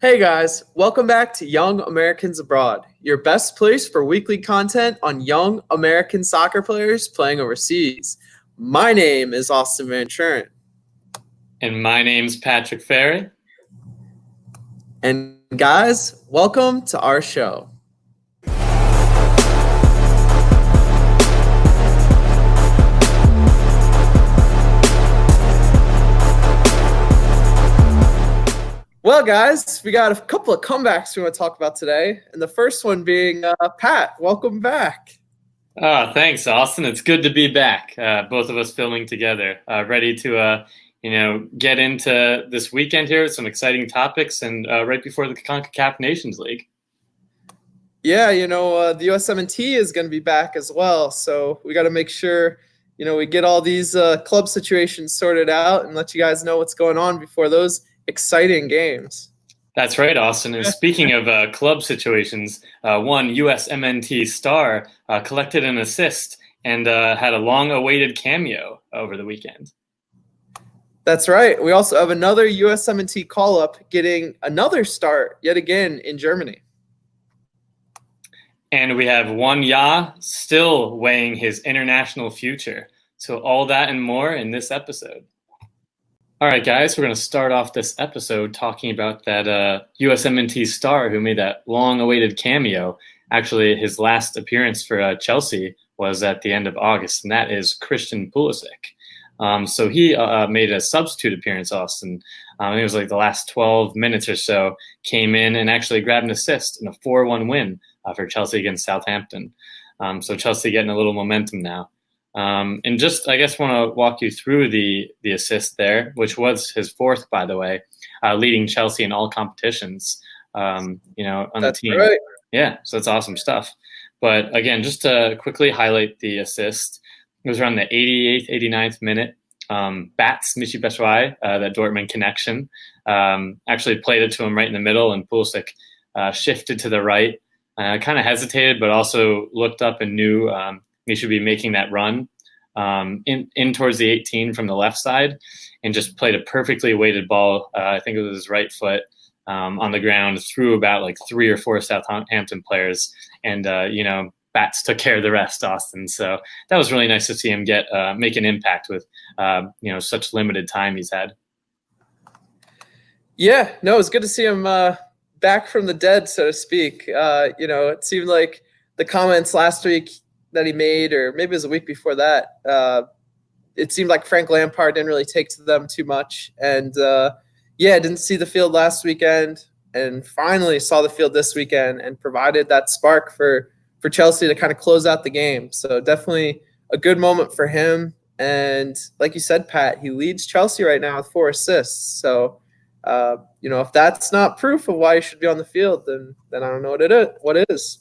Hey guys, welcome back to Young Americans Abroad, your best place for weekly content on young American soccer players playing overseas. My name is Austin Van Schuren. And my name's Patrick Ferry. And guys, welcome to our show. Well, guys, we got a couple of comebacks we want to talk about today. And the first one being Pat. Welcome back. Thanks, Austin. It's good to be back. Both of us filming together, ready to get into this weekend here with some exciting topics, and right before the CONCACAF Nations League. Yeah, the USMNT is going to be back as well. So we got to make sure, we get all these club situations sorted out and let you guys know what's going on before those exciting games. That's right, Austin. And speaking of club situations, one USMNT star collected an assist and had a long-awaited cameo over the weekend. That's right. We also have another USMNT call-up getting another start yet again in Germany. And we have one Ya still weighing his international future. So all that and more in this episode. All right, guys, we're going to start off this episode talking about that USMNT star who made that long-awaited cameo. Actually, his last appearance for Chelsea was at the end of August, and that is Christian Pulisic. So he made a substitute appearance, Austin. It was like the last 12 minutes or so, came in and actually grabbed an assist in a 4-1 win for Chelsea against Southampton. So Chelsea getting a little momentum now. And just, I guess, want to walk you through the assist there, which was his fourth, by the way, leading Chelsea in all competitions, on the team. Right. Yeah, so that's awesome stuff. But again, just to quickly highlight the assist, it was around the 88th, 89th minute. Bats, Michy Batshuayi, that Dortmund connection, actually played it to him right in the middle, and Pulisic shifted to the right, kind of hesitated, but also looked up and knew he should be making that run in towards the 18 from the left side, and just played a perfectly weighted ball. I think it was his right foot on the ground through about like 3 or 4 Southampton players, and Bats took care of the rest, Austin. So that was really nice to see him make an impact with such limited time he's had. Yeah, no, it was good to see him back from the dead, so to speak. It seemed like the comments last week that he made, or maybe it was a week before that, it seemed like Frank Lampard didn't really take to them too much. And didn't see the field last weekend, and finally saw the field this weekend and provided that spark for Chelsea to kind of close out the game. So definitely a good moment for him. And like you said, Pat, he leads Chelsea right now with 4 assists. So, if that's not proof of why he should be on the field, then I don't know what it is.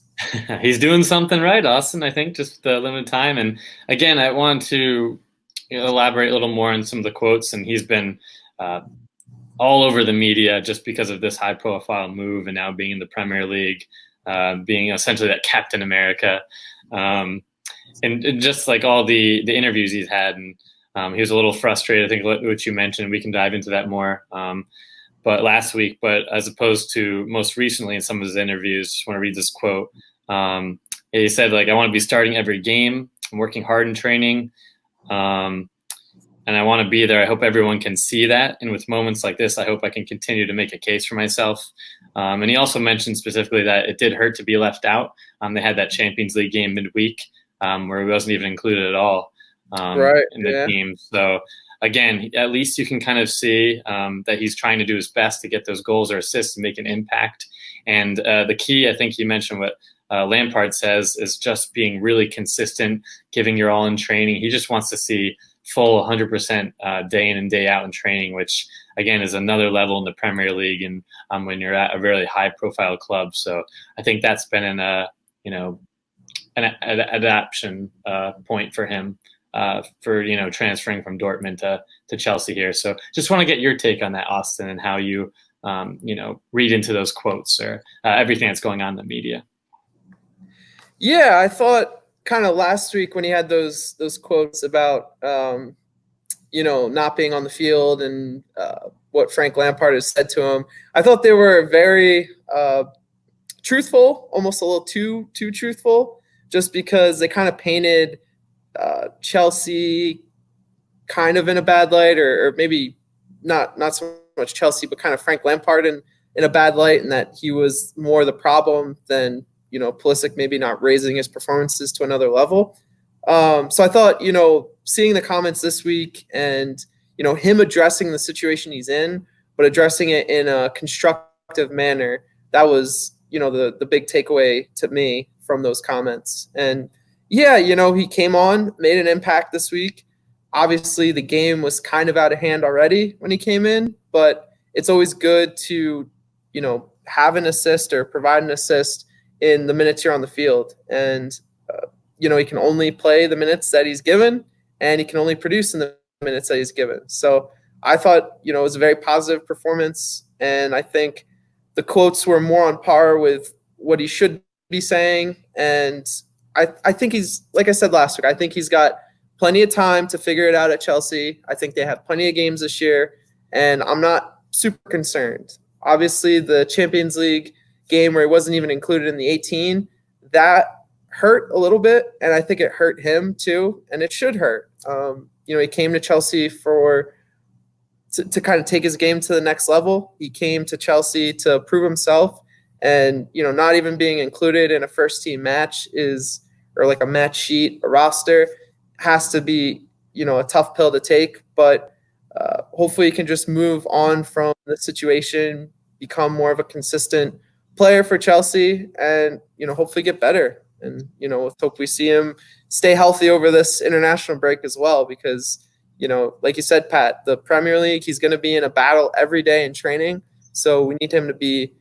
He's doing something right, Austin, I think, just the limited time. And again, I want to elaborate a little more on some of the quotes. And he's been all over the media just because of this high-profile move, and now being in the Premier League, being essentially that Captain America, and just like all the interviews he's had. And he was a little frustrated, I think, what you mentioned. We can dive into that more. But last week, but as opposed to most recently in some of his interviews, just want to read this quote. He said, I want to be starting every game. I'm working hard in training. And I want to be there. I hope everyone can see that. And with moments like this, I hope I can continue to make a case for myself. And he also mentioned specifically that it did hurt to be left out. They had that Champions League game midweek where he wasn't even included at all in the team. So, again, at least you can kind of see that he's trying to do his best to get those goals or assists and make an impact. And the key, I think you mentioned what Lampard says, is just being really consistent, giving your all in training. He just wants to see full 100% day in and day out in training, which, again, is another level in the Premier League and when you're at a really high-profile club. So I think that's been an adaptation point for him. For transferring from Dortmund to Chelsea here. So just want to get your take on that, Austin, and how you read into those quotes or everything that's going on in the media. Yeah, I thought kind of last week when he had those quotes about not being on the field and what Frank Lampard has said to him. I thought they were very truthful, almost a little too truthful, just because they kind of painted Chelsea kind of in a bad light, or maybe not so much Chelsea, but kind of Frank Lampard in a bad light, and that he was more the problem than, Pulisic maybe not raising his performances to another level. So I thought, seeing the comments this week and, him addressing the situation he's in, but addressing it in a constructive manner, that was, the big takeaway to me from those comments. And yeah, he came on, made an impact this week. Obviously, the game was kind of out of hand already when he came in, but it's always good to, have an assist or provide an assist in the minutes you're on the field. And, he can only play the minutes that he's given, and he can only produce in the minutes that he's given. So I thought, it was a very positive performance, and I think the quotes were more on par with what he should be saying. And I think he's, like I said last week, I think he's got plenty of time to figure it out at Chelsea. I think they have plenty of games this year, and I'm not super concerned. Obviously, the Champions League game where he wasn't even included in the 18, that hurt a little bit, and I think it hurt him too, and it should hurt. He came to Chelsea to kind of take his game to the next level. He came to Chelsea to prove himself, and not even being included in a first team match or like a match sheet, a roster, has to be a tough pill to take. But hopefully he can just move on from the situation, become more of a consistent player for Chelsea, and hopefully get better. And let's hope we see him stay healthy over this international break as well, because like you said, Pat, the Premier League, he's going to be in a battle every day in training, so we need him to be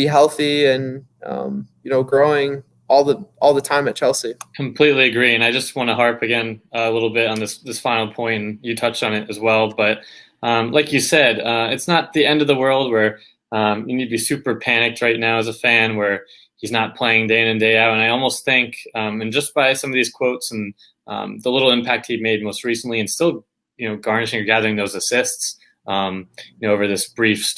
healthy and growing all the time at Chelsea. Completely agree, and I just want to harp again a little bit on this final point, and you touched on it as well. But like you said, it's not the end of the world where you need to be super panicked right now as a fan, where he's not playing day in and day out. And I almost think, and just by some of these quotes and the little impact he made most recently, and still garnishing or gathering those assists, over this brief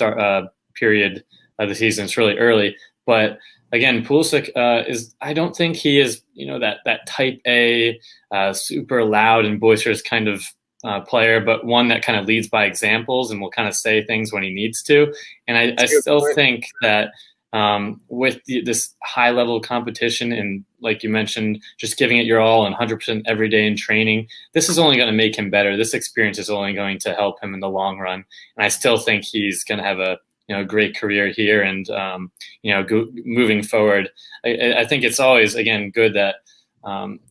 period of the season, it's really early, but. Again, Pulisic I don't think he is, that type A, super loud and boisterous kind of player, but one that kind of leads by examples and will kind of say things when he needs to. And I still think that with this high level competition and, like you mentioned, just giving it your all and 100% every day in training, this is only going to make him better. This experience is only going to help him in the long run. And I still think he's going to have a great career here, and moving forward, I think it's always, again, good that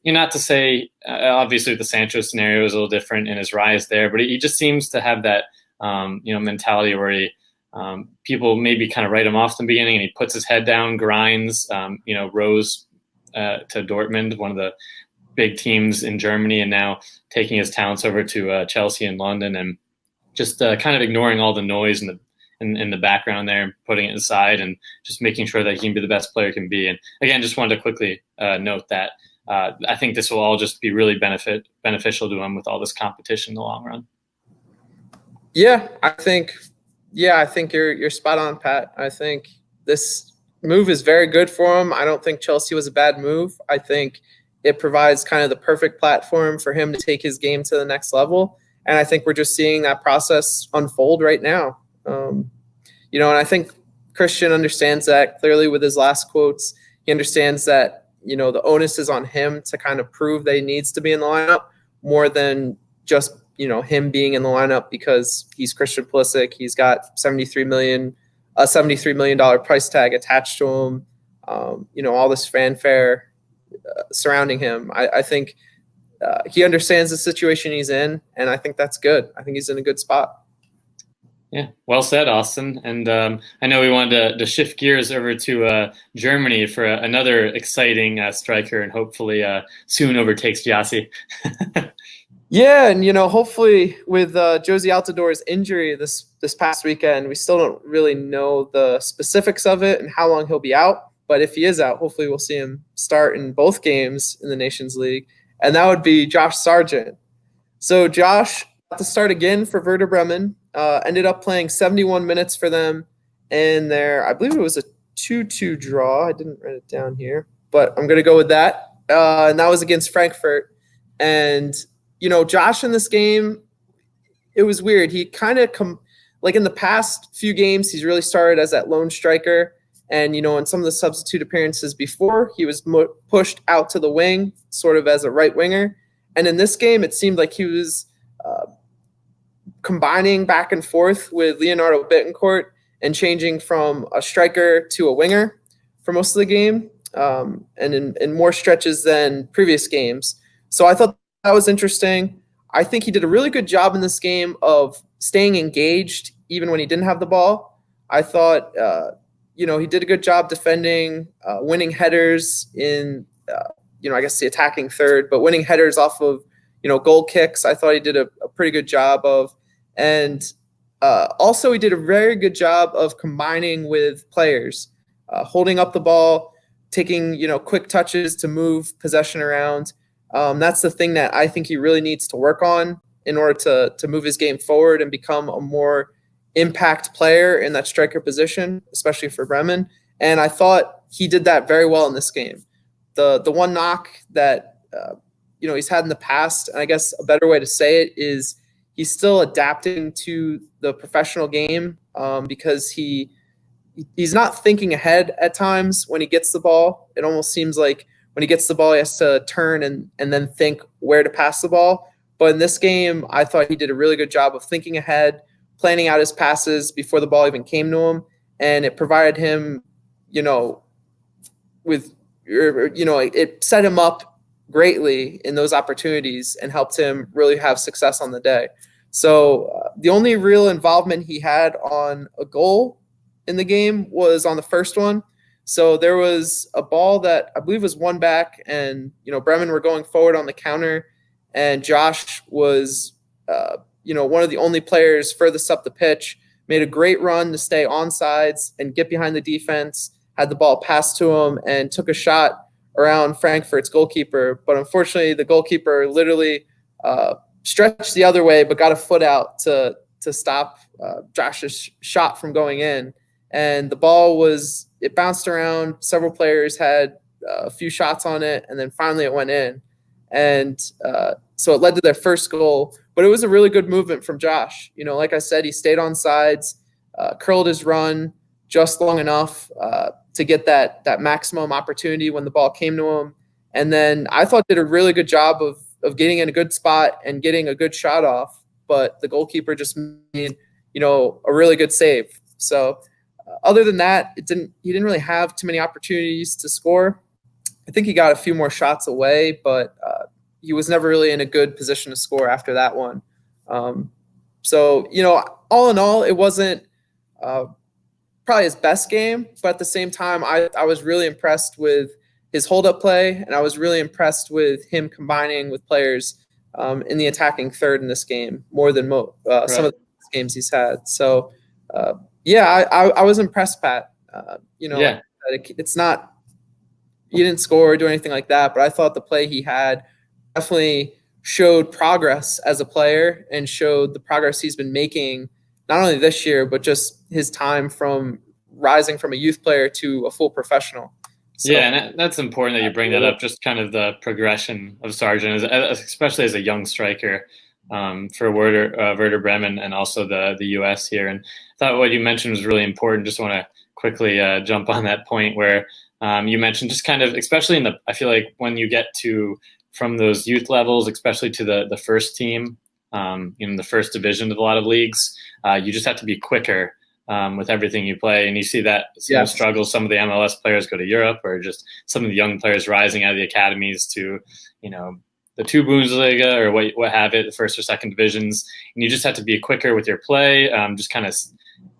not to say obviously the Sancho scenario is a little different in his rise there, but he just seems to have that mentality where he people maybe kind of write him off in the beginning, and he puts his head down, grinds, rose to Dortmund, one of the big teams in Germany, and now taking his talents over to Chelsea in London, and just kind of ignoring all the noise and in the background there, and putting it aside and just making sure that he can be the best player he can be. And again, just wanted to quickly note that I think this will all just be really beneficial to him with all this competition in the long run. Yeah, I think you're spot on, Pat. I think this move is very good for him. I don't think Chelsea was a bad move. I think it provides kind of the perfect platform for him to take his game to the next level. And I think we're just seeing that process unfold right now. And I think Christian understands that clearly with his last quotes. He understands that, the onus is on him to kind of prove that he needs to be in the lineup more than just, him being in the lineup because he's Christian Pulisic. He's got $73 million price tag attached to him. All this fanfare surrounding him. I think he understands the situation he's in, and I think that's good. I think he's in a good spot. Yeah, well said, Austin. And I know we wanted to shift gears over to Germany for another exciting striker, and hopefully soon overtakes Gyasi. Yeah, and hopefully with Josie Altidore's injury this past weekend, we still don't really know the specifics of it and how long he'll be out. But if he is out, hopefully we'll see him start in both games in the Nations League, and that would be Josh Sargent. So Josh got to start again for Werder Bremen. ended up playing 71 minutes for them in their, I believe it was a 2-2 draw. I didn't write it down here, but I'm going to go with that. And that was against Frankfurt. And, Josh in this game, it was weird. He kind of like in the past few games, he's really started as that lone striker. And, in some of the substitute appearances before, he was pushed out to the wing, sort of as a right winger. And in this game, it seemed like he was combining back and forth with Leonardo Bittencourt and changing from a striker to a winger for most of the game, and in more stretches than previous games. So I thought that was interesting. I think he did a really good job in this game of staying engaged even when he didn't have the ball. I thought, he did a good job defending, winning headers in, I guess the attacking third, but winning headers off of, goal kicks. I thought he did a pretty good job of. And also, he did a very good job of combining with players, holding up the ball, taking quick touches to move possession around. That's the thing that I think he really needs to work on in order to move his game forward and become a more impact player in that striker position, especially for Bremen. And I thought he did that very well in this game. The one knock that he's had in the past, and I guess a better way to say it is, he's still adapting to the professional game because he's not thinking ahead at times when he gets the ball. It almost seems like when he gets the ball, he has to turn and then think where to pass the ball. But in this game, I thought he did a really good job of thinking ahead, planning out his passes before the ball even came to him. And it provided him, it set him up greatly in those opportunities and helped him really have success on the day. So the only real involvement he had on a goal in the game was on the first one. So there was a ball that I believe was won back, and Bremen were going forward on the counter, and Josh was one of the only players furthest up the pitch, made a great run to stay onside and get behind the defense, had the ball passed to him, and took a shot around Frankfurt's goalkeeper. But unfortunately, the goalkeeper literally stretched the other way, but got a foot out to stop Josh's shot from going in. And the ball it bounced around. Several players had a few shots on it, and then finally it went in. And so it led to their first goal. But it was a really good movement from Josh. Like I said, he stayed on sides, curled his run just long enough to get that maximum opportunity when the ball came to him. And then I thought did a really good job of getting in a good spot and getting a good shot off. But the goalkeeper just made, a really good save. So other than that, he didn't really have too many opportunities to score. I think he got a few more shots away, but he was never really in a good position to score after that one. So, all in all, it wasn't probably his best game, but at the same time, I was really impressed with his hold-up play, and I was really impressed with him combining with players in the attacking third in this game more than some of the games he's had. So, I was impressed, Pat. It's not – he didn't score or do anything like that, but I thought the play he had definitely showed progress as a player and showed the progress he's been making not only this year, but just his time from rising from a youth player to a full professional. So, and that's important that you bring that up, just kind of the progression of Sargent, especially as a young striker for Werder Bremen and also the U.S. here. And I thought what you mentioned was really important. Just want to quickly jump on that point where you mentioned just kind of, especially I feel like when you get from those youth levels, especially to the first team, in the first division of a lot of leagues, you just have to be quicker with everything you play. And you see that struggles. Some of the MLS players go to Europe, or just some of the young players rising out of the academies to, the two Bundesliga or what have it, the first or second divisions. And you just have to be quicker with your play, just kind of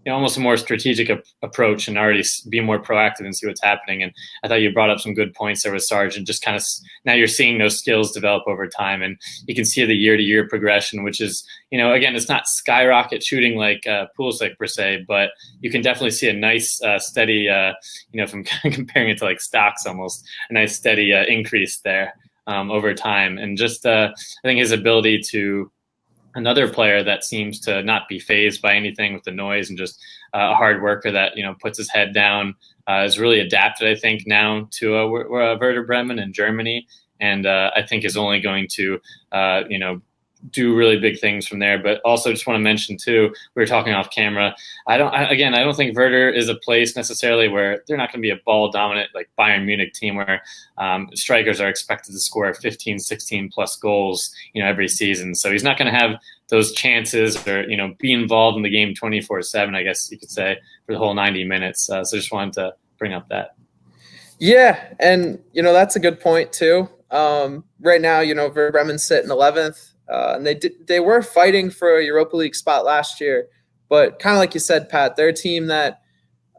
almost a more strategic approach and already be more proactive and see what's happening. And I thought you brought up some good points there with Sargent. Just kind of now you're seeing those skills develop over time, and you can see the year-to-year progression, which is, again, it's not skyrocket shooting like Pulisic per se, but you can definitely see a nice steady, from comparing it to like stocks almost, a nice steady increase there over time. And just I think his ability to another player that seems to not be fazed by anything with the noise and just a hard worker that, puts his head down, is really adapted, I think, now to Werder Bremen in Germany. And I think is only going to, do really big things from there. But also just want to mention too, we were talking off camera. I don't think Werder is a place necessarily where they're not going to be a ball dominant like Bayern Munich team where strikers are expected to score 15, 16 plus goals, every season. So he's not going to have those chances or, be involved in the game 24/7, I guess you could say, for the whole 90 minutes. So just wanted to bring up that. Yeah. And, that's a good point too. Right now, Werder Bremen's sitting 11th. And they were fighting for a Europa League spot last year, but kind of like you said, Pat, they're a team that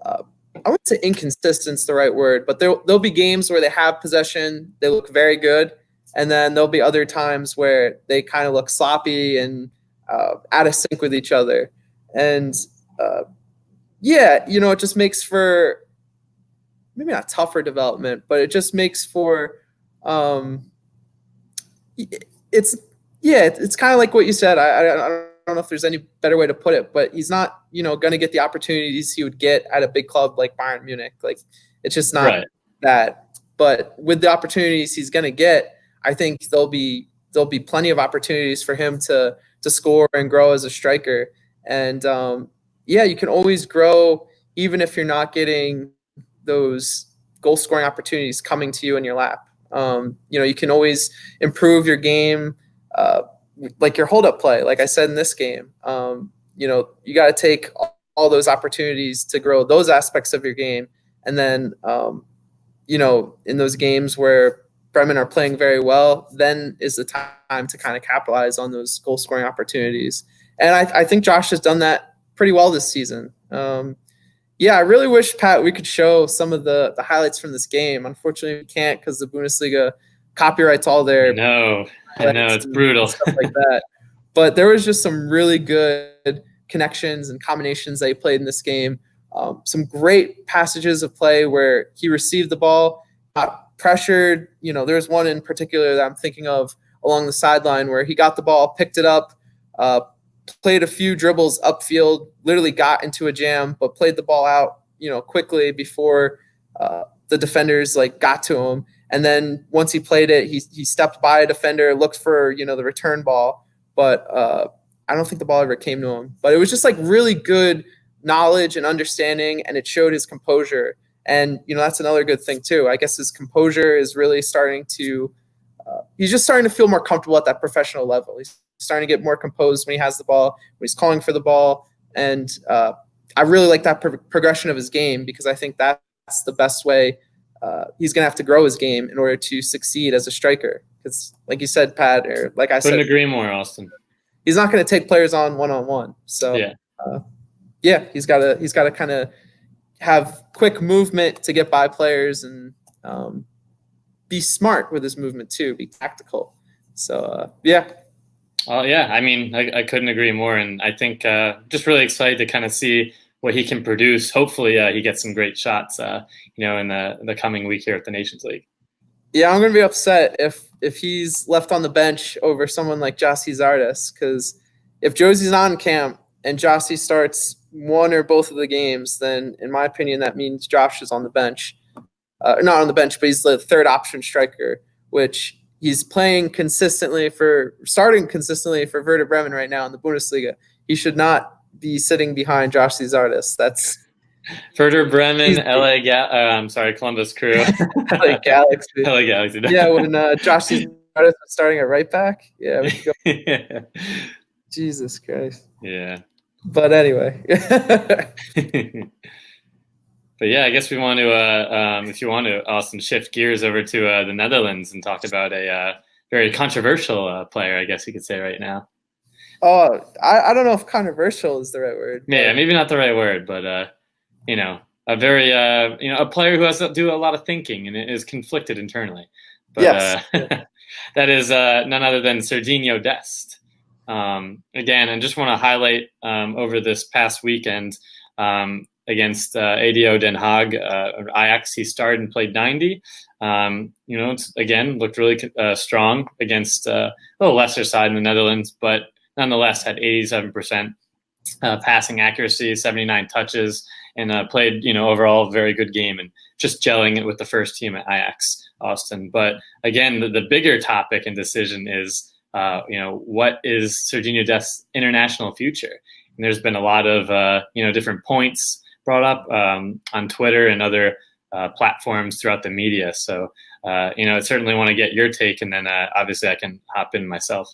I wouldn't say inconsistent is the right word, but there'll be games where they have possession, they look very good, and then there'll be other times where they kind of look sloppy and out of sync with each other. And it just makes for maybe not tougher development, but it just makes for it's kind of like what you said. I don't know if there's any better way to put it, but he's not, going to get the opportunities he would get at a big club like Bayern Munich. Like, it's just not that. But with the opportunities he's going to get, I think there'll be plenty of opportunities for him to score and grow as a striker. And you can always grow even if you're not getting those goal scoring opportunities coming to you in your lap. You can always improve your game. Like your hold-up play, like I said in this game, you got to take all those opportunities to grow those aspects of your game. And then, in those games where Bremen are playing very well, then is the time to kind of capitalize on those goal-scoring opportunities. And I think Josh has done that pretty well this season. I really wish, Pat, we could show some of the highlights from this game. Unfortunately, we can't because the Bundesliga copyrights all their I know it's brutal stuff like that. But there was just some really good connections and combinations that he played in this game. Some great passages of play where he received the ball, got pressured. There was one in particular that I'm thinking of along the sideline where he got the ball, picked it up, played a few dribbles upfield, literally got into a jam, but played the ball out, quickly before the defenders got to him. And then once he played it, he stepped by a defender, looked for, the return ball. But I don't think the ball ever came to him. But it was just really good knowledge and understanding, and it showed his composure. And, that's another good thing too. I guess his composure is really starting to he's just starting to feel more comfortable at that professional level. He's starting to get more composed when he has the ball, when he's calling for the ball. And I really like that progression of his game because I think that's the best way he's going to have to grow his game in order to succeed as a striker. Because like you said, Pat, or like I said, couldn't agree more, Austin. He's not going to take players on one-on-one. So he's got to kind of have quick movement to get by players and be smart with his movement too, be tactical. So Well, I mean, I couldn't agree more, and I think just really excited to kind of see what he can produce. Hopefully, he gets some great shots, in the coming week here at the Nations League. Yeah, I'm going to be upset if he's left on the bench over someone like Gyasi Zardes, because if Josie's on camp and Gyasi starts one or both of the games, then in my opinion, that means Josh is on the bench. Not on the bench, but he's the third option striker, which he's starting consistently for Werder Bremen right now in the Bundesliga. He should not be sitting behind Gyasi Zardes. That's Werder Bremen, Columbus Crew. LA Galaxy. LA Galaxy. Yeah, when Gyasi Zardes was starting at right back. Yeah. Yeah. Jesus Christ. Yeah. But anyway. But I guess we want to, if you want to, Austin, shift gears over to the Netherlands and talk about a very controversial player, I guess you could say right now. Oh, I don't know if controversial is the right word. Yeah, maybe not the right word, but a very a player who has to do a lot of thinking and is conflicted internally. But yes. That is none other than Sergino Dest. Again, I just want to highlight over this past weekend against ADO Den Haag, Ajax, he started and played 90. Again, looked really strong against a little lesser side in the Netherlands, but nonetheless had 87% passing accuracy, 79 touches, and played, overall a very good game and just gelling it with the first team at Ajax Austin. But again, the bigger topic and decision is, what is Sergino Dest's international future? And there's been a lot of, different points brought up on Twitter and other platforms throughout the media. So, I certainly want to get your take, and then obviously I can hop in myself.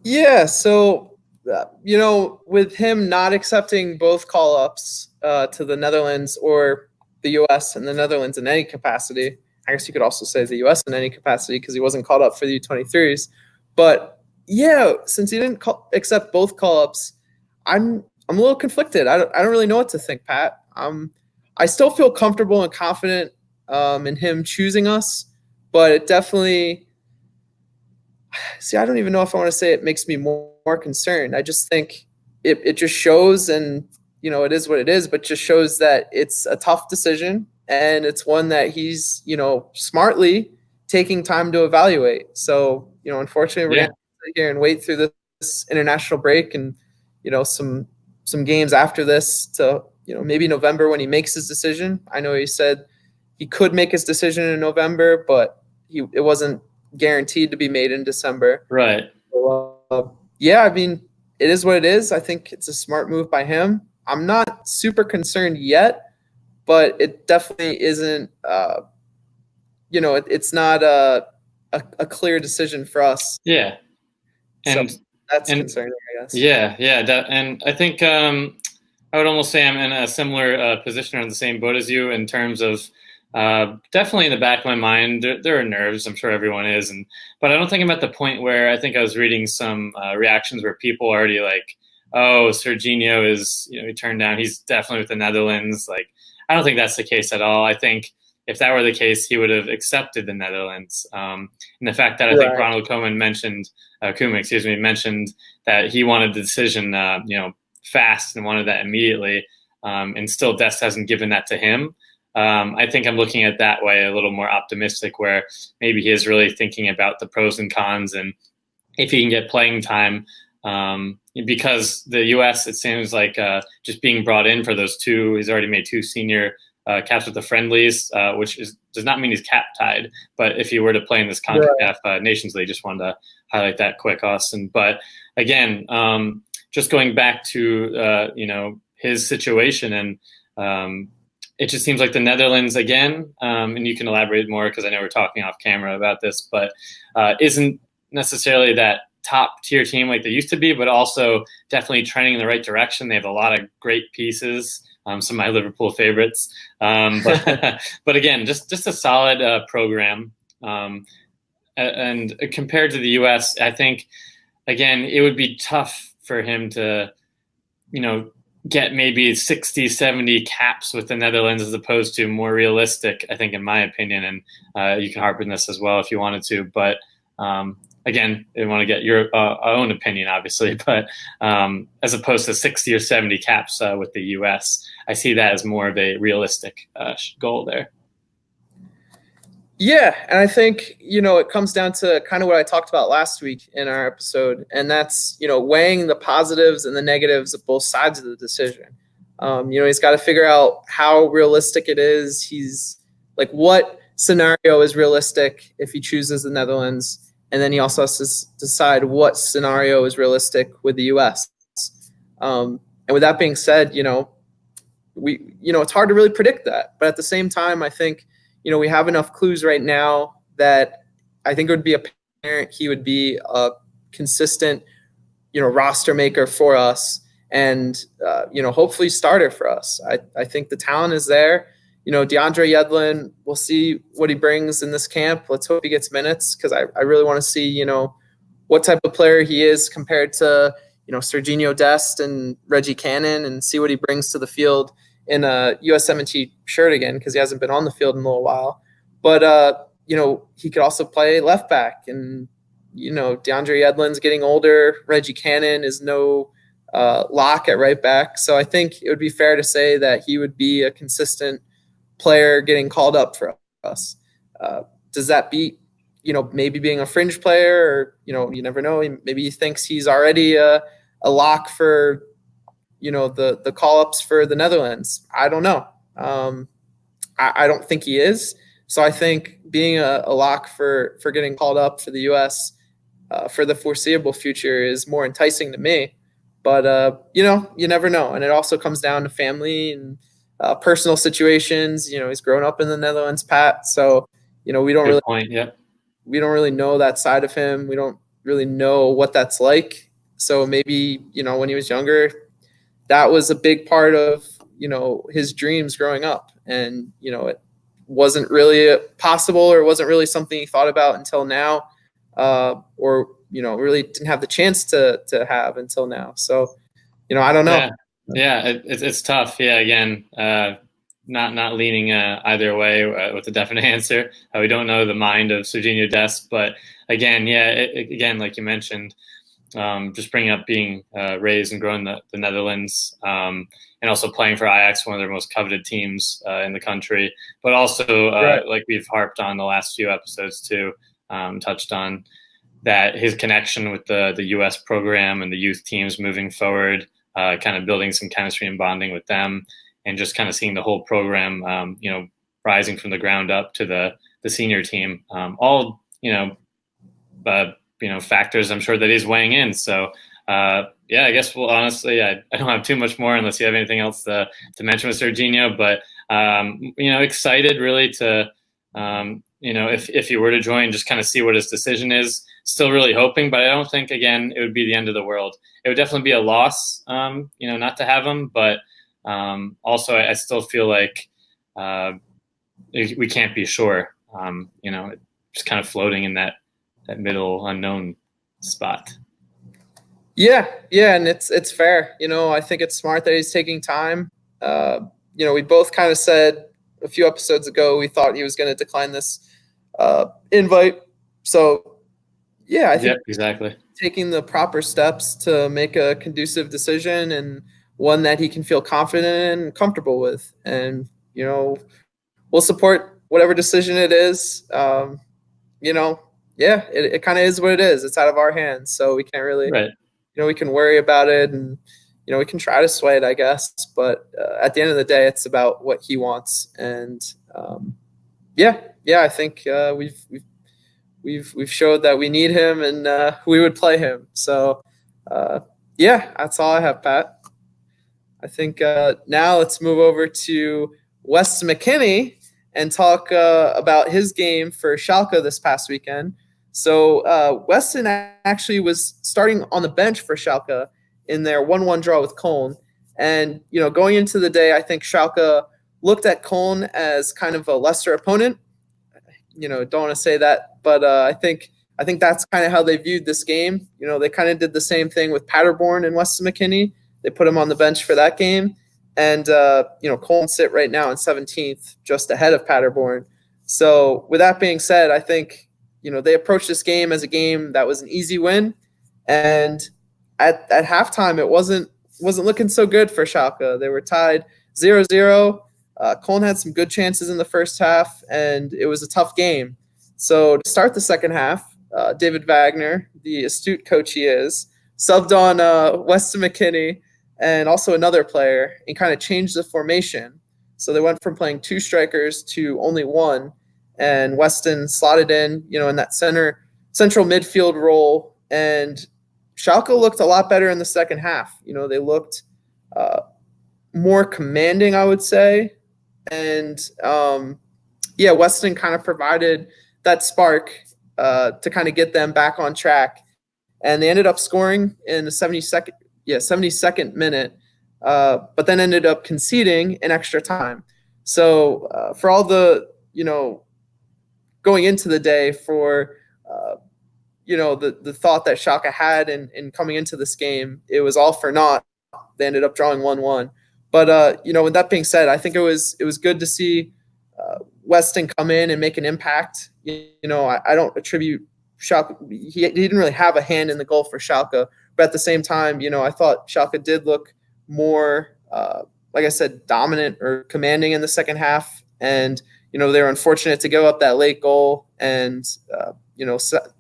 Yeah, so with him not accepting both call-ups to the Netherlands or the U.S. and the Netherlands in any capacity, I guess you could also say the U.S. in any capacity because he wasn't called up for the U23s. But yeah, since he didn't accept both call-ups, I'm a little conflicted. I don't really know what to think, Pat. I still feel comfortable and confident in him choosing us, but it definitely. See, I don't even know if I want to say it makes me more concerned. I just think it just shows, and it is what it is, but just shows that it's a tough decision, and it's one that he's smartly taking time to evaluate. So unfortunately, we're gonna sit here and wait through this international break, and some games after this to maybe November when he makes his decision. I know he said he could make his decision in November, but it wasn't guaranteed to be made in December. Right. So, I mean, it is what it is. I think it's a smart move by him. I'm not super concerned yet, but it definitely isn't, it's not a clear decision for us. Yeah. And so that's concerning, I guess. Yeah. And I think I would almost say I'm in a similar position or in the same boat as you in terms of definitely in the back of my mind, there are nerves. I'm sure everyone is, but I don't think I'm at the point where I think I was reading some reactions where people are already like, "Oh, Sergino is, he turned down. He's definitely with the Netherlands." Like, I don't think that's the case at all. I think if that were the case, he would have accepted the Netherlands. And the fact that I think Ronald Koeman mentioned that he wanted the decision, fast and wanted that immediately, and still Dest hasn't given that to him. I think I'm looking at that way a little more optimistic, where maybe he is really thinking about the pros and cons and if he can get playing time. Because the U.S., it seems like just being brought in for those two, he's already made 2 senior caps with the friendlies, which does not mean he's cap tied. But if he were to play in this CONCACAF Nations League, just wanted to highlight that quick, Austin. But again, just going back to his situation, and it just seems like the Netherlands again, and you can elaborate more because I know we're talking off camera about this, but isn't necessarily that top tier team like they used to be, but also definitely trending in the right direction. They have a lot of great pieces, some of my Liverpool favorites, but again, just a solid program. And compared to the U.S., I think again it would be tough for him to, get maybe 60, 70 caps with the Netherlands as opposed to more realistic, I think, in my opinion. And you can harp on this as well if you wanted to. But again, I want to get your own opinion, obviously. But as opposed to 60 or 70 caps with the U.S., I see that as more of a realistic goal there. Yeah, and I think, it comes down to kind of what I talked about last week in our episode, and that's, weighing the positives and the negatives of both sides of the decision. He's got to figure out how realistic it is. He's like, what scenario is realistic if he chooses the Netherlands? And then he also has to decide what scenario is realistic with the U.S. And with that being said, it's hard to really predict that. But at the same time, I think, we have enough clues right now that I think it would be apparent he would be a consistent, roster maker for us and, hopefully starter for us. I think the talent is there. DeAndre Yedlin, we'll see what he brings in this camp. Let's hope he gets minutes because I really want to see, what type of player he is compared to, Sergino Dest and Reggie Cannon and see what he brings to the field in a USMNT shirt again because he hasn't been on the field in a little while. But, he could also play left back. And, DeAndre Yedlin's getting older. Reggie Cannon is no lock at right back. So I think it would be fair to say that he would be a consistent player getting called up for us. Does that beat maybe being a fringe player, or, you never know. Maybe he thinks he's already a lock for, the call-ups for the Netherlands. I don't know. I don't think he is. So I think being a lock for getting called up for the U.S. For the foreseeable future is more enticing to me. But, you never know. And it also comes down to family and personal situations. He's grown up in the Netherlands, Pat. So, we don't Good point. Yeah. We don't really know that side of him. We don't really know what that's like. So maybe, when he was younger, that was a big part of, his dreams growing up. And, it wasn't really possible, or wasn't really something he thought about until now, or, really didn't have the chance to have until now. So, I don't know. Yeah, it's tough. Yeah, again, not leaning either way with a definite answer. We don't know the mind of Sergino Dest, but again, again, like you mentioned, just bringing up being raised and grown in the Netherlands, and also playing for Ajax, one of their most coveted teams in the country, but also Right. like we've harped on the last few episodes too, touched on that his connection with the U.S. program and the youth teams moving forward, kind of building some chemistry and bonding with them, and just kind of seeing the whole program, rising from the ground up to the senior team, all, factors I'm sure that he's weighing in. So, I guess, well, honestly, I don't have too much more unless you have anything else to mention with Sergino, but, excited really to, if he were to join, just kind of see what his decision is. Still really hoping, but I don't think, again, it would be the end of the world. It would definitely be a loss, not to have him, but also I still feel like we can't be sure, just kind of floating in that middle unknown spot. Yeah, and it's fair. I think it's smart that he's taking time. We both kind of said a few episodes ago we thought he was going to decline this invite. So, yeah, I think exactly. Taking the proper steps to make a conducive decision, and one that he can feel confident in and comfortable with. And, we'll support whatever decision it is. It kind of is what it is. It's out of our hands. So we can't really, right. We can worry about it, and, we can try to sway it, I guess. But at the end of the day, it's about what he wants. And I think we've showed that we need him, and we would play him. So that's all I have, Pat. I think now let's move over to Weston McKennie and talk about his game for Schalke this past weekend. So Weston actually was starting on the bench for Schalke in their 1-1 draw with Köln. And, going into the day, I think Schalke looked at Köln as kind of a lesser opponent. Don't want to say that, but I think that's kind of how they viewed this game. They kind of did the same thing with Paderborn and Weston McKennie. They put him on the bench for that game. And, Köln sit right now in 17th, just ahead of Paderborn. So with that being said, I think, they approached this game as a game that was an easy win. And at halftime, it wasn't looking so good for Schalke. They were tied 0-0. Köln had some good chances in the first half, and it was a tough game. So to start the second half, David Wagner, the astute coach he is, subbed on Weston McKennie and also another player, and kind of changed the formation. So they went from playing two strikers to only one, and Weston slotted in, in that central midfield role. And Schalke looked a lot better in the second half. They looked more commanding, I would say. And Weston kind of provided that spark to kind of get them back on track. And they ended up scoring in the 72nd minute, but then ended up conceding in extra time. So for all the, going into the day, for, the thought that Schalke had in coming into this game, it was all for naught. They ended up drawing 1-1. But, with that being said, I think it was good to see Weston come in and make an impact. I don't attribute Schalke. He didn't really have a hand in the goal for Schalke. But at the same time, I thought Schalke did look more, like I said, dominant or commanding in the second half. And, they were unfortunate to give up that late goal and,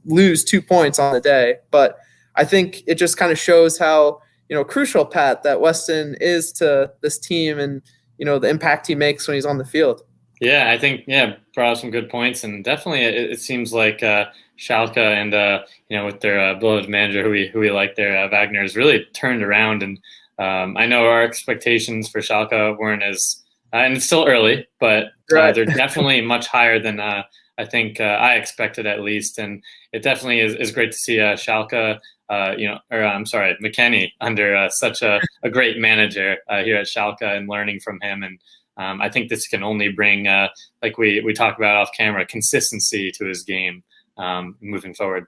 lose 2 points on the day. But I think it just kind of shows how, crucial, Pat, that Weston is to this team and, the impact he makes when he's on the field. Yeah, I think, brought up some good points. And definitely it seems like Schalke and, with their beloved manager who we like there, Wagner, has really turned around. And I know our expectations for Schalke weren't as and it's still early, but Right. they're definitely much higher than I think I expected, at least. And it definitely is great to see Schalke, McKennie under such a great manager here at Schalke and learning from him. And I think this can only bring, like we talk about off camera, consistency to his game moving forward.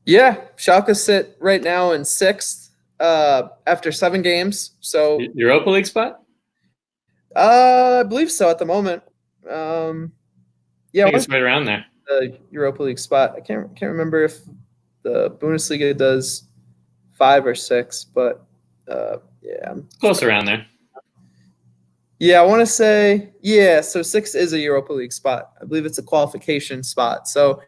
Yeah, Schalke sit right now in 6th after 7 games. So Europa League spot? I believe so at the moment. I think it's right around there. The Europa League spot. I can't remember if the Bundesliga does 5 or 6, but Close around there. Yeah, I want to say, so 6 is a Europa League spot. I believe it's a qualification spot. So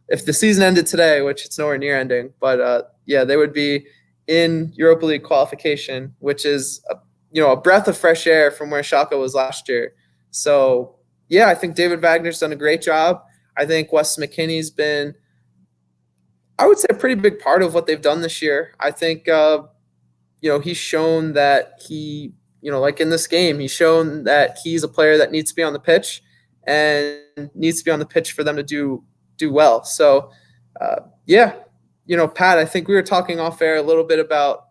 if the season ended today, which it's nowhere near ending, but they would be in Europa League qualification, which is a breath of fresh air from where Schalke was last year. So I think David Wagner's done a great job. I think Weston McKennie's been, I would say, a pretty big part of what they've done this year. I think he's shown that he, like in this game, he's shown that he's a player that needs to be on the pitch and needs to be on the pitch for them to do well. So, Pat, I think we were talking off air a little bit about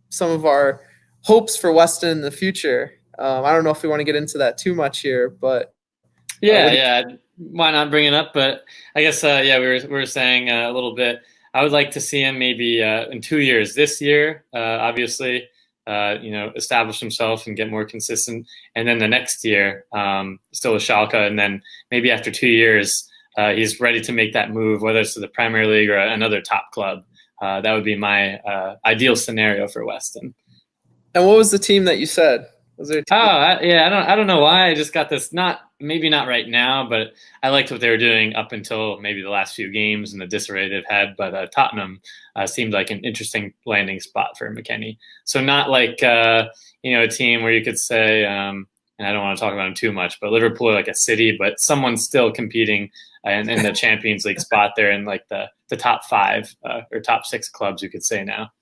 some of our hopes for Weston in the future. I don't know if we want to get into that too much here, but why not bring it up? But I guess we were saying a little bit. I would like to see him maybe in 2 years. This year, obviously, establish himself and get more consistent, and then the next year, still with Schalke, and then maybe after 2 years, he's ready to make that move, whether it's to the Premier League or another top club. That would be my ideal scenario for Weston. And what was the team that you said? Was there a team? I don't know why I just got this. Maybe not right now, but I liked what they were doing up until maybe the last few games and the disarray they've had. But Tottenham seemed like an interesting landing spot for McKennie. So not like a team where you could say, and I don't want to talk about them too much, but Liverpool are like a city, but someone's still competing in the Champions League spot there in like the top 5 or top 6 clubs, you could say now.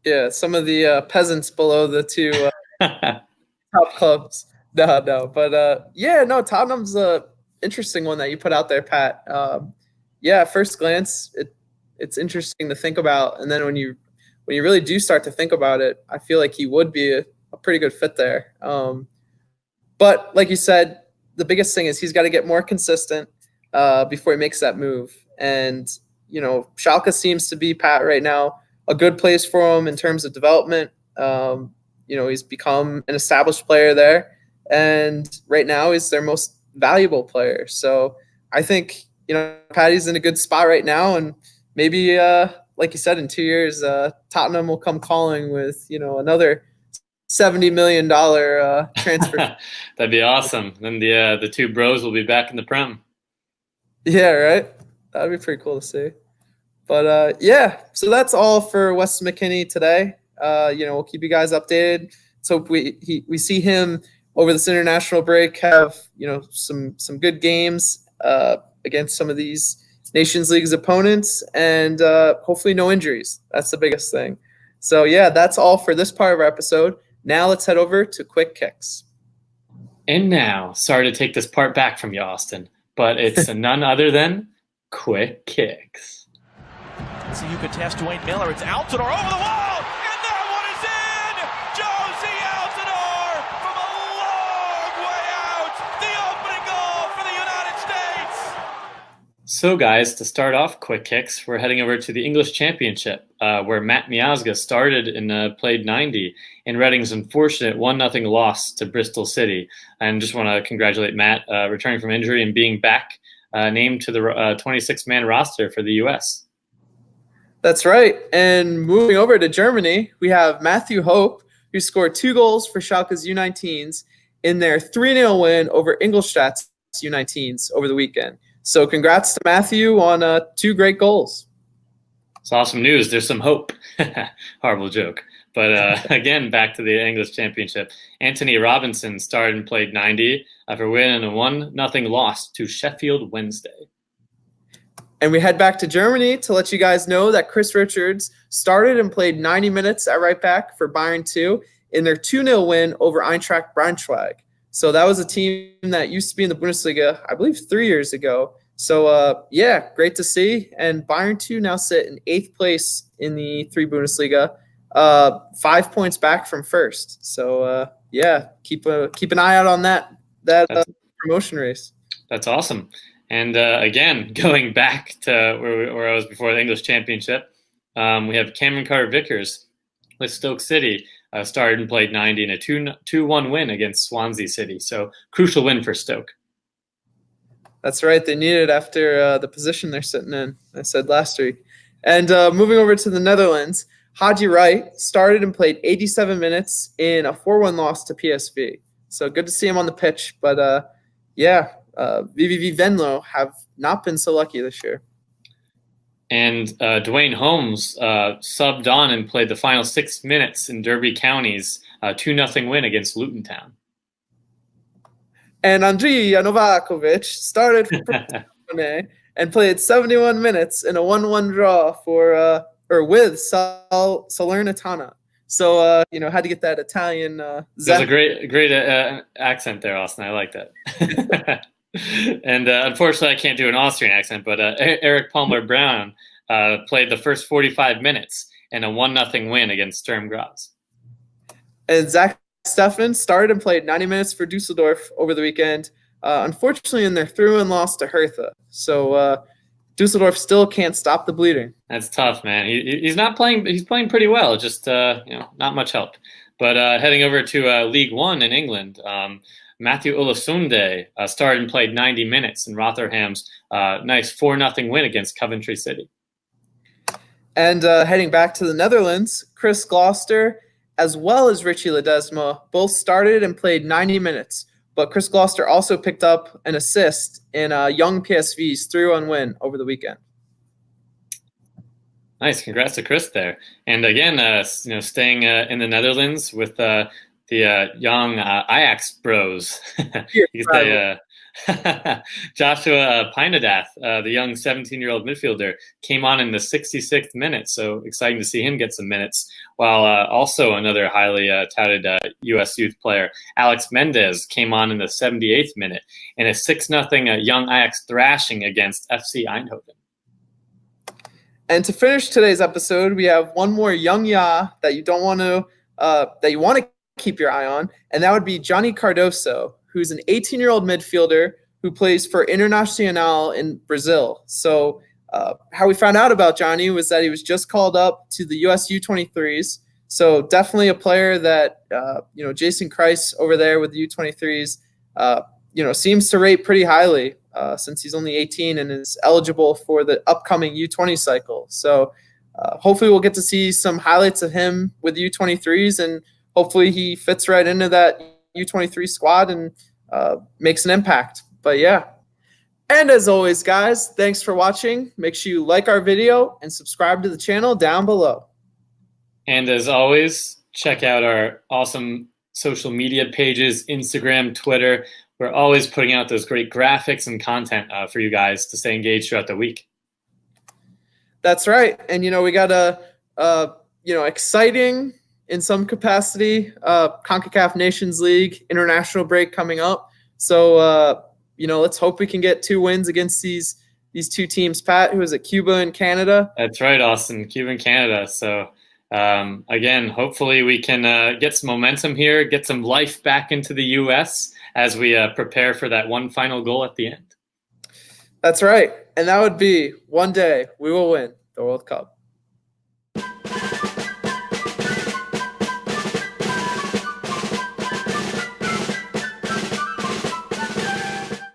Yeah, some of the peasants below the 2 top clubs. No, but Tottenham's a interesting one that you put out there, Pat. At first glance, it's interesting to think about, and then when you really do start to think about it, I feel like he would be a pretty good fit there. But like you said, the biggest thing is he's got to get more consistent before he makes that move. And Schalke seems to be, Pat, right now a good place for him in terms of development. He's become an established player there. And right now he's their most valuable player. So I think, Patty's in a good spot right now. And maybe, like you said, in 2 years, Tottenham will come calling with, another $70 million transfer. That'd be awesome. Then the 2 bros will be back in the Prem. Yeah, right? That'd be pretty cool to see. But, so that's all for Weston McKennie today. We'll keep you guys updated. Let's hope we see him over this international break have some good games against some of these Nations League's opponents, and hopefully no injuries. That's the biggest thing. So that's all for this part of our episode. Now let's head over to Quick Kicks. And now, sorry to take this part back from you, Austin, but it's none other than Quick Kicks. So you could test Duane Miller. It's Altidore over the wall, and that one is in! Josie Altidore from a long way out. The opening goal for the United States. So, guys, to start off Quick Kicks, we're heading over to the English Championship, where Matt Miazga started and played 90 in Reading's unfortunate 1-0 loss to Bristol City. And just want to congratulate Matt returning from injury and being back named to the 26-man roster for the U.S. That's right. And moving over to Germany, we have Matthew Hoppe, who scored 2 goals for Schalke's U19s in their 3-0 win over Ingolstadt's U19s over the weekend. So congrats to Matthew on 2 great goals. It's awesome news. There's some hope. Horrible joke. But again, back to the English Championship. Antonee Robinson started and played 90 after winning a 1-0 loss to Sheffield Wednesday. And we head back to Germany to let you guys know that Chris Richards started and played 90 minutes at right back for Bayern 2 in their 2-0 win over Eintracht Braunschweig. So that was a team that used to be in the Bundesliga, I believe, 3 years ago. So, yeah, great to see. And Bayern 2 now sit in 8th place in the 3 Bundesliga, 5 points back from first. So, yeah, keep an eye out on that promotion race. That's awesome. And again, going back to where I was before the English Championship, we have Cameron Carter-Vickers with Stoke City. Started and played 90 in a 2-1 win against Swansea City. So crucial win for Stoke. That's right. They need it after the position they're sitting in, I said last week. And moving over to the Netherlands, Haji Wright started and played 87 minutes in a 4-1 loss to PSV. So good to see him on the pitch. But, yeah, VVV Venlo have not been so lucky this year. And Duane Holmes subbed on and played the final 6 minutes in Derby County's 2-0 win against Luton Town. And Andrija Novakovich started for and played 71 minutes in a 1-1 draw with Salernitana. So, had to get that Italian. There's a great accent there, Austin. I like that. And unfortunately, I can't do an Austrian accent, but Erik Palmer-Brown played the first 45 minutes in a 1-0 win against Sturm Graz. And Zack Steffen started and played 90 minutes for Dusseldorf over the weekend, unfortunately in their 3-1 loss to Hertha. So Dusseldorf still can't stop the bleeding. That's tough, man. He's not playing. He's playing pretty well, just not much help. But heading over to League One in England, Matthew Olosunde started and played 90 minutes in Rotherham's nice 4-0 win against Coventry City. And heading back to the Netherlands, Chris Gloster, as well as Richie Ledezma, both started and played 90 minutes. But Chris Gloster also picked up an assist in young PSV's 3-1 win over the weekend. Nice. Congrats to Chris there. And again, staying in the Netherlands with the young Ajax bros. You could say Joshua Pynadath, the young 17-year-old midfielder, came on in the 66th minute. So exciting to see him get some minutes. While also another highly touted U.S. youth player, Alex Mendez, came on in the 78th minute in a 6-0 young Ajax thrashing against FC Eindhoven. And to finish today's episode, we have one more young that you want to keep your eye on, and that would be Johnny Cardoso, who's an 18-year-old midfielder who plays for Internacional in Brazil. So how we found out about Johnny was that he was just called up to the US U23s. So definitely a player that, Jason Kreis over there with the U23s, seems to rate pretty highly since he's only 18 and is eligible for the upcoming U20 cycle. So hopefully we'll get to see some highlights of him with the U23s, and hopefully he fits right into that U23 squad and makes an impact. But yeah. And as always, guys, thanks for watching. Make sure you like our video and subscribe to the channel down below. And as always, check out our awesome social media pages, Instagram, Twitter. We're always putting out those great graphics and content for you guys to stay engaged throughout the week. That's right. And, we got a exciting in some capacity CONCACAF Nations League international break coming up. So, let's hope we can get 2 wins against these 2 teams. Pat, who is at Cuba and Canada. That's right, Austin, Cuba and Canada. So, again, hopefully we can get some momentum here, get some life back into the U.S. as we prepare for that one final goal at the end. That's right. And that would be one day we will win the World Cup.